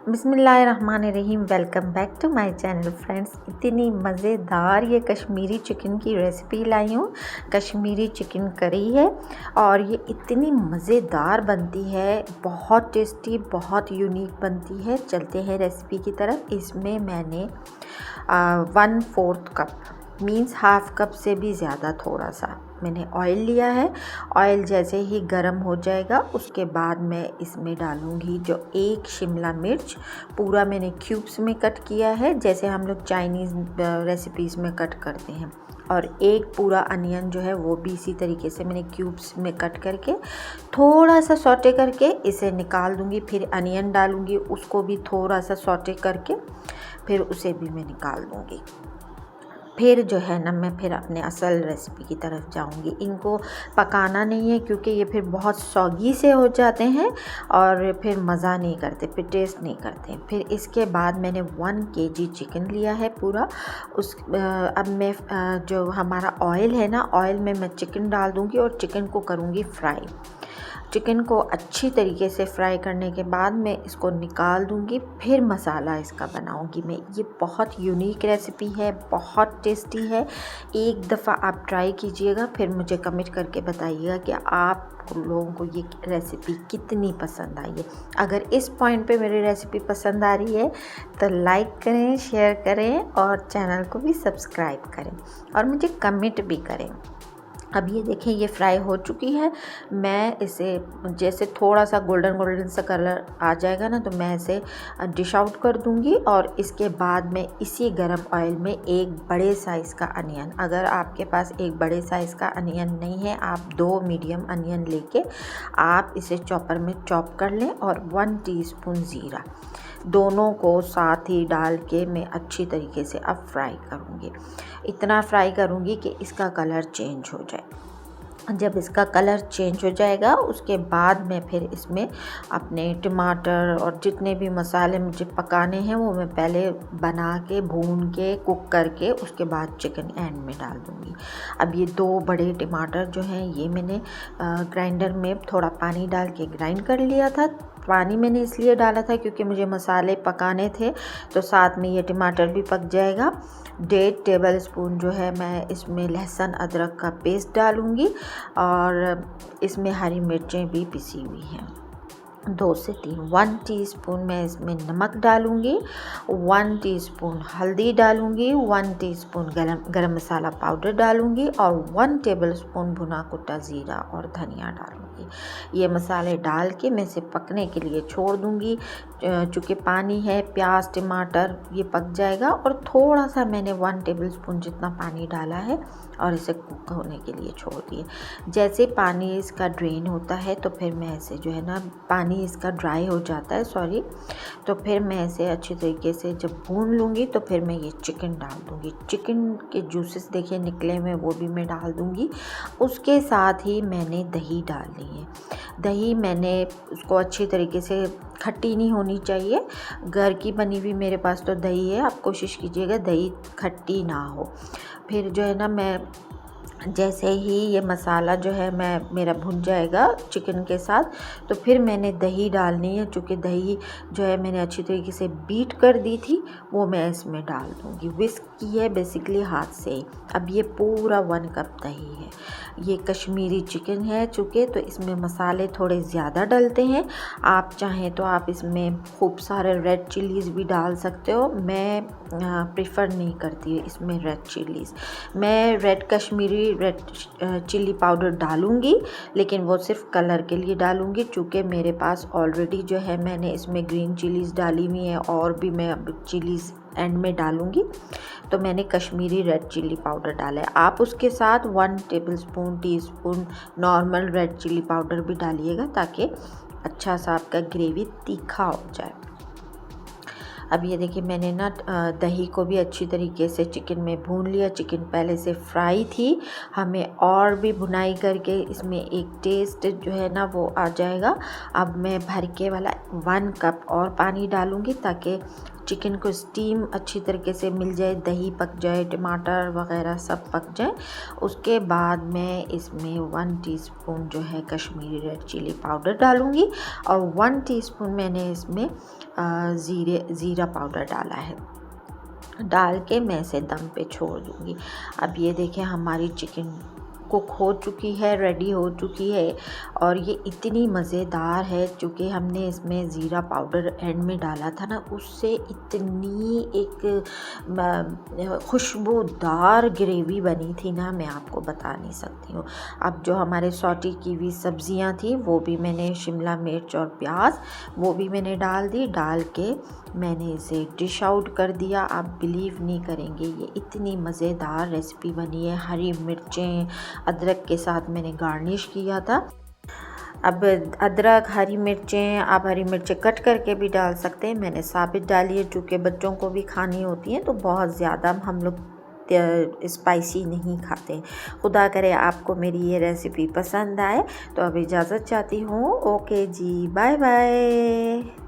बिस्मिल्लाहिर्रहमानिर्रहीम। Welcome back to my channel friends. इतनी मज़ेदार ये कश्मीरी चिकन की रेसिपी लाई हूँ। कश्मीरी चिकन करी है और ये इतनी मज़ेदार बनती है, बहुत टेस्टी, बहुत यूनिक बनती है। चलते हैं रेसिपी की तरफ। इसमें मैंने 1/4 कप मीन्स हाफ़ कप से भी ज़्यादा थोड़ा सा मैंने ऑयल लिया है। ऑयल जैसे ही गर्म हो जाएगा उसके बाद मैं इसमें डालूँगी जो 1 शिमला मिर्च पूरा मैंने क्यूब्स में कट किया है, जैसे हम लोग चाइनीज़ रेसिपीज़ में कट करते हैं। और 1 पूरा अनियन जो है वो भी इसी तरीके से मैंने क्यूब्स में कट करके थोड़ा सा सौटे करके इसे निकाल दूँगी। फिर अनियन डालूँगी, उसको भी थोड़ा सा सौटे करके फिर उसे भी मैं निकाल दूँगी। फिर जो है ना मैं फिर अपने असल रेसिपी की तरफ जाऊंगी। इनको पकाना नहीं है क्योंकि ये फिर बहुत सौगी से हो जाते हैं और फिर मज़ा नहीं करते, फिर टेस्ट नहीं करते। फिर इसके बाद मैंने 1 केजी चिकन लिया है पूरा। अब मैं जो हमारा ऑयल है ना, ऑयल में मैं चिकन डाल दूँगी और चिकन को करूँगी फ्राई। चिकन को अच्छी तरीके से फ्राई करने के बाद मैं इसको निकाल दूंगी। फिर मसाला इसका बनाऊंगी मैं। ये बहुत यूनिक रेसिपी है, बहुत टेस्टी है। एक दफ़ा आप ट्राई कीजिएगा, फिर मुझे कमेंट करके बताइएगा कि आप लोगों को ये रेसिपी कितनी पसंद आई है। अगर इस पॉइंट पे मेरी रेसिपी पसंद आ रही है तो लाइक करें, शेयर करें और चैनल को भी सब्सक्राइब करें और मुझे कमेंट भी करें। अब ये देखें, ये फ्राई हो चुकी है। मैं इसे जैसे थोड़ा सा गोल्डन सा कलर आ जाएगा ना तो मैं इसे डिश आउट कर दूंगी। और इसके बाद मैं इसी गरम ऑयल में 1 बड़े साइज़ का अनियन, अगर आपके पास 1 बड़े साइज़ का अनियन नहीं है, आप 2 मीडियम अनियन लेके आप इसे चॉपर में चॉप कर लें और 1 टीस्पून ज़ीरा, दोनों को साथ ही डाल के मैं अच्छी तरीके से अब फ्राई करूँगी। इतना फ्राई करूँगी कि इसका कलर चेंज हो जाए। जब इसका कलर चेंज हो जाएगा उसके बाद मैं फिर इसमें अपने टमाटर और जितने भी मसाले मुझे पकाने हैं वो मैं पहले बना के भून के कुक करके उसके बाद चिकन एंड में डाल दूँगी। अब ये 2 बड़े टमाटर जो हैं ये मैंने ग्राइंडर में थोड़ा पानी डाल के ग्राइंड कर लिया था। पानी मैंने इसलिए डाला था क्योंकि मुझे मसाले पकाने थे तो साथ में ये टमाटर भी पक जाएगा। 1.5 टेबल स्पून जो है मैं इसमें लहसुन अदरक का पेस्ट डालूँगी और इसमें हरी मिर्चें भी पिसी हुई हैं 2 से 3। 1 टीस्पून मैं इसमें नमक डालूँगी, 1 टीस्पून हल्दी डालूँगी, 1 टीस्पून गरम मसाला पाउडर डालूँगी और 1 टेबलस्पून भुना कुटा ज़ीरा और धनिया डालूँगी। ये मसाले डाल के मैं इसे पकने के लिए छोड़ दूँगी। चूँकि पानी है, प्याज टमाटर ये पक जाएगा और थोड़ा सा मैंने 1 टेबलस्पून जितना पानी डाला है और इसे कुक होने के लिए छोड़ दिए। जैसे पानी इसका ड्रेन होता है तो फिर मैं इसे जो है ना, पानी इसका ड्राई हो जाता है तो फिर मैं इसे अच्छी तरीके से जब भून लूँगी तो फिर मैं ये चिकन डाल दूँगी। चिकन के जूसेस देखिए निकले हुए, वो भी मैं डाल दूँगी। उसके साथ ही मैंने दही डाल ली है। दही मैंने उसको अच्छी तरीके से, खट्टी नहीं होनी चाहिए, घर की बनी हुई मेरे पास तो दही है, आप कोशिश कीजिएगा दही खट्टी ना हो। फिर जो है ना मैं जैसे ही ये मसाला जो है मेरा भुन जाएगा चिकन के साथ तो फिर मैंने दही डालनी है। चूँकि दही जो है मैंने अच्छी तरीके से बीट कर दी थी वो मैं इसमें डाल दूँगी। विस्क की है बेसिकली हाथ से ही। अब ये पूरा 1 कप दही है। ये कश्मीरी चिकन है चूँकि तो इसमें मसाले थोड़े ज़्यादा डलते हैं। आप चाहें तो आप इसमें खूब सारे रेड चिलीज़ भी डाल सकते हो। मैं प्रेफर नहीं करती इसमें रेड चिलीज़। मैं कश्मीरी रेड चिली पाउडर डालूँगी, लेकिन वो सिर्फ कलर के लिए डालूँगी। चूँकि मेरे पास ऑलरेडी जो है मैंने इसमें ग्रीन चिलीज़ डाली हुई है और भी मैं अब चिलीज़ एंड में डालूँगी तो मैंने कश्मीरी रेड चिली पाउडर डाला है। आप उसके साथ 1 teaspoon normal red chilli powder भी डालिएगा ताकि अच्छा सा आपका ग्रेवी तीखा हो जाए। अब ये देखिए मैंने ना दही को भी अच्छी तरीके से चिकन में भून लिया। चिकन पहले से फ्राई थी, हमें और भी भुनाई करके इसमें एक टेस्ट जो है ना वो आ जाएगा। अब मैं भर के वाला 1 कप और पानी डालूँगी ताकि चिकन को स्टीम अच्छी तरीके से मिल जाए, दही पक जाए, टमाटर वगैरह सब पक जाए, उसके बाद मैं इसमें 1 टीस्पून जो है कश्मीरी रेड चिली पाउडर डालूँगी और 1 टीस्पून मैंने इसमें ज़ीरा पाउडर डाला है। डाल के मैं इसे दम पे छोड़ दूँगी। अब ये देखें हमारी चिकन कुक हो चुकी है, रेडी हो चुकी है और ये इतनी मज़ेदार है, चूँकि हमने इसमें ज़ीरा पाउडर एंड में डाला था ना, उससे इतनी एक खुशबूदार ग्रेवी बनी थी ना, मैं आपको बता नहीं सकती हूँ। अब जो हमारे सॉटी की हुई सब्जियाँ थी वो भी मैंने, शिमला मिर्च और प्याज वो भी मैंने डाल दी, डाल के मैंने इसे डिश आउट कर दिया। आप बिलीव नहीं करेंगे ये इतनी मज़ेदार रेसिपी बनी है। हरी मिर्चें अदरक के साथ मैंने गार्निश किया था। अब अदरक, हरी मिर्चें, आप हरी मिर्चें कट करके भी डाल सकते हैं, मैंने साबित डाली है, चूँकि बच्चों को भी खानी होती है तो बहुत ज़्यादा हम लोग स्पाइसी नहीं खाते। खुदा करे आपको मेरी ये रेसिपी पसंद आए। तो अब इजाज़त चाहती हूँ। ओके जी, बाय बाय।